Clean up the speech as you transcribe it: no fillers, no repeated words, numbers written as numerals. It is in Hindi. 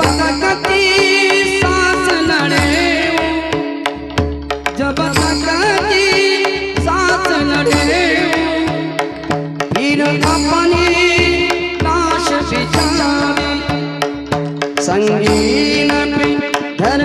तक की सांस लड़े, जब तक की सांस लड़े, फिर अपनी लाश बिछावे संगीन पे धर